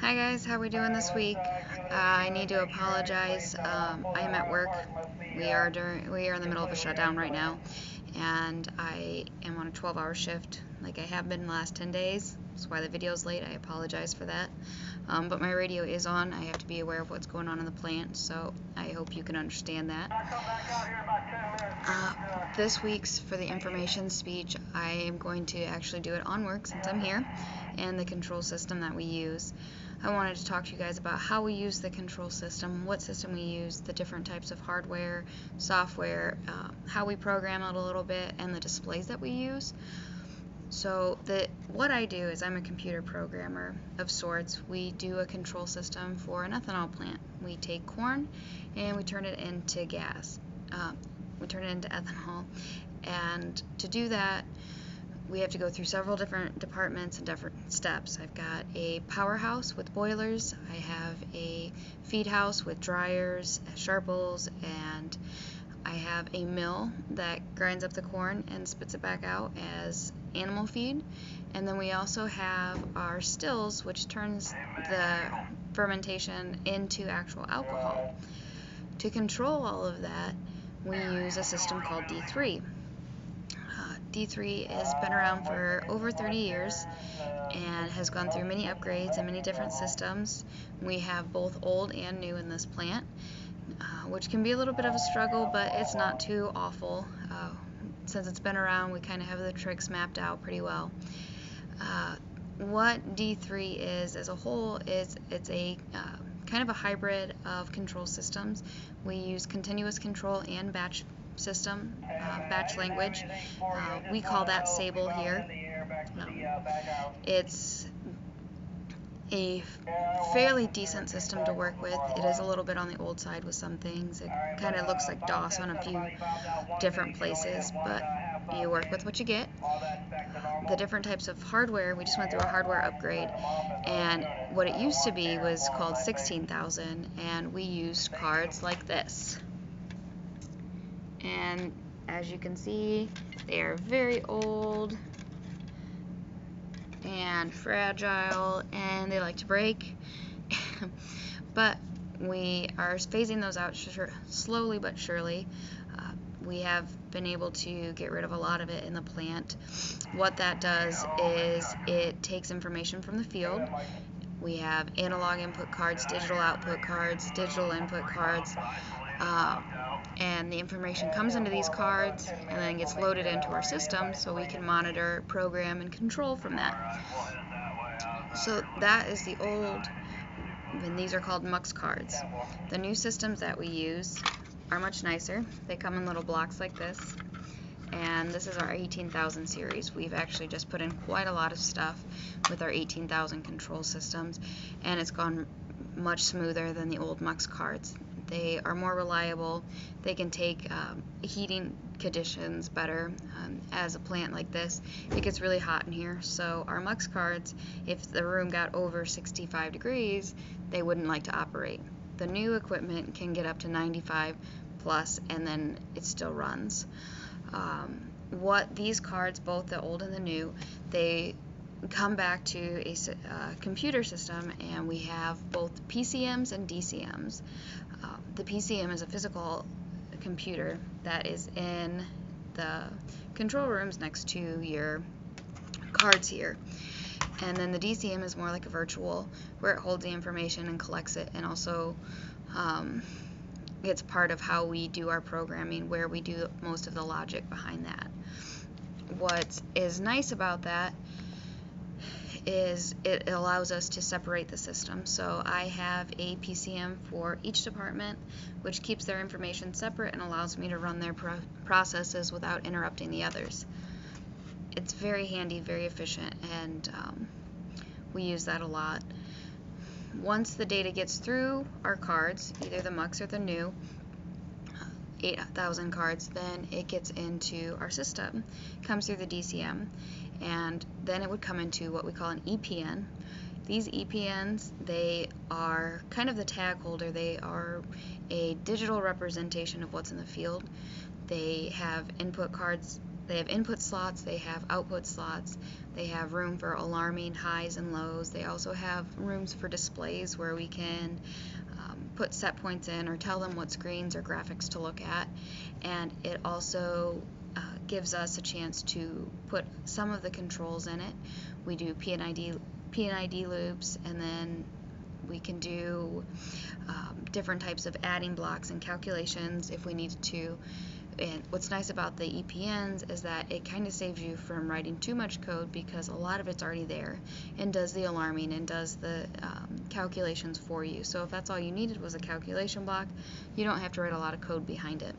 Hi guys, how are we doing this week? I need to apologize. I am at work. We are in the middle of a shutdown right now, and I am on a 12-hour shift, like I have been the last 10 days. That's why the video's late. I apologize for that. But my radio is on. I have to be aware of what's going on in the plant, so I hope you can understand that. This week's for the information speech, I am going to actually do it on work since I'm here, and the control system that we use. I wanted to talk to you guys about how we use the control system, what system we use, the different types of hardware, software, how we program it a little bit, and the displays that we use. So what I do is I'm a computer programmer of sorts. We do a control system for an ethanol plant. We take corn and we turn it into gas. We turn it into ethanol, and to do that we have to go through several different departments and different steps. I've got a powerhouse with boilers, I have a feed house with dryers, sharples, and I have a mill that grinds up the corn and spits it back out as animal feed. And then we also have our stills, which turns the fermentation into actual alcohol. To control all of that, we use a system called D3. D3 has been around for over 30 years and has gone through many upgrades and many different systems. We have both old and new in this plant, which can be a little bit of a struggle, but it's not too awful. Since it's been around, we kind of have the tricks mapped out pretty well. What D3 is as a whole is it's a kind of a hybrid of control systems. We use continuous control and batch system, batch language. We call that Sable here. It's a fairly decent system to work with. It is a little bit on the old side with some things. It kind of looks like DOS on a few different places, but you work with what you get. The different types of hardware, we just went through a hardware upgrade, and what it used to be was called 16,000, and we used cards like this. And as you can see, they are very old and fragile, and they like to break. But we are phasing those out slowly but surely. We have been able to get rid of a lot of it in the plant. What that does is it takes information from the field. We have analog input cards, digital output cards, digital input cards, and the information comes into these cards and then gets loaded into our system so we can monitor, program, and control from that. So that is the old, and these are called MUX cards. The new systems that we use are much nicer. They come in little blocks like this, and this is our 18,000 series. We've actually just put in quite a lot of stuff with our 18,000 control systems, and it's gone much smoother than the old MUX cards. They are more reliable. They can take heating conditions better. As a plant like this, it gets really hot in here, so our MUX cards, if the room got over 65 degrees, they wouldn't like to operate. The new equipment can get up to 95 plus, and then it still runs. What these cards, both the old and the new, they come back to a computer system, and we have both PCMs and DCMs. The PCM is a physical computer that is in the control rooms next to your cards here. And then the DCM is more like a virtual, where it holds the information and collects it, and also it's part of how we do our programming, where we do most of the logic behind that. What is nice about that is it allows us to separate the system. So I have a PCM for each department, which keeps their information separate and allows me to run their processes without interrupting the others. It's very handy, very efficient, and we use that a lot. Once the data gets through our cards, either the MUX or the new 8,000 cards, then it gets into our system, comes through the DCM, and then it would come into what we call an EPN. These EPNs, they are kind of the tag holder. They are a digital representation of what's in the field. They have input cards, they have input slots, they have output slots, They have room for alarming highs and lows. They also have rooms for displays where we can put set points in or tell them what screens or graphics to look at. And it also gives us a chance to put some of the controls in it. We do P&ID loops, and then we can do different types of adding blocks and calculations if we needed to. And what's nice about the EPNs is that it kind of saves you from writing too much code, because a lot of it's already there and does the alarming and does the calculations for you. So if that's all you needed was a calculation block, you don't have to write a lot of code behind it.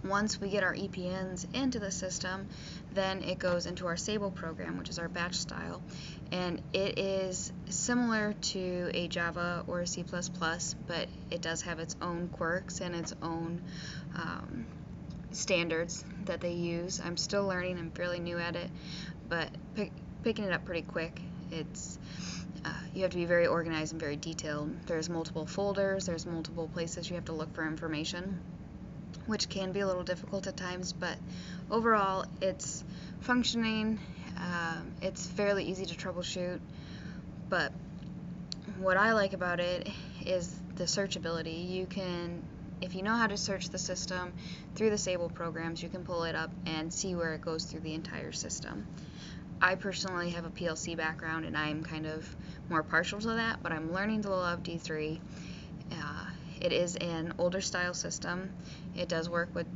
Once we get our EPNs into the system, then it goes into our Sable program, which is our batch style, and it is similar to a Java or a C++, but it does have its own quirks and its own standards that they use. I'm still learning, I'm fairly new at it, but picking it up pretty quick. It's you have to be very organized and very detailed. There's multiple folders, there's multiple places you have to look for information, which can be a little difficult at times, but overall it's functioning. It's fairly easy to troubleshoot, but what I like about it is the searchability. You can, if you know how to search the system through the Sable programs, you can pull it up and see where it goes through the entire system. I personally have a PLC background and I'm kind of more partial to that, but I'm learning to love D3. It is an older style system. It does work with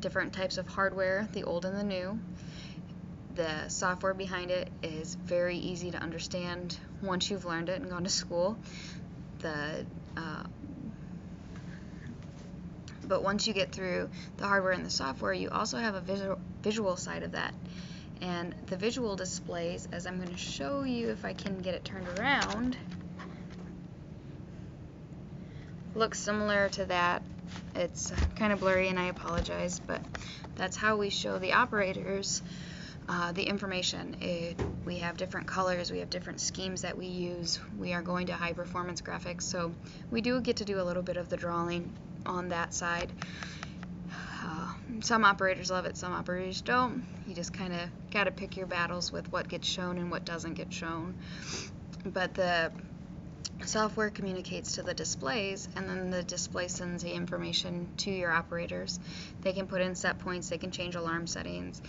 different types of hardware, the old and the new. The software behind it is very easy to understand once you've learned it and gone to school. But once you get through the hardware and the software, you also have a visual side of that. And the visual displays, as I'm going to show you if I can get it turned around, looks similar to that. It's kind of blurry and I apologize, but that's how we show the operators the information. We have different colors, we have different schemes that we use. We are going to high performance graphics, so we do get to do a little bit of the drawing on that side. Some operators love it, some operators don't. You just kind of got to pick your battles with what gets shown and what doesn't get shown. But the software communicates to the displays, and then the display sends the information to your operators. They can put in set points, they can change alarm settings.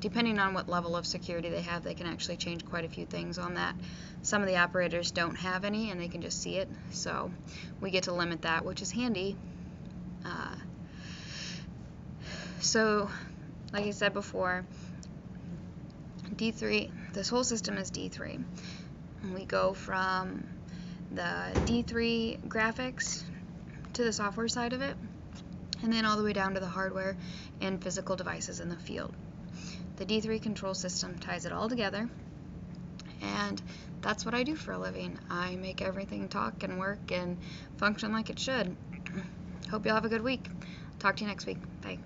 Depending on what level of security they have, they can actually change quite a few things on that. Some of the operators don't have any and they can just see it, so we get to limit that, which is handy. So like I said before, D3, this whole system is D3. And we go from the D3 graphics to the software side of it, and then all the way down to the hardware and physical devices in the field. The D3 control system ties it all together, and that's what I do for a living. I make everything talk and work and function like it should. Hope you all have a good week. Talk to you next week. Bye.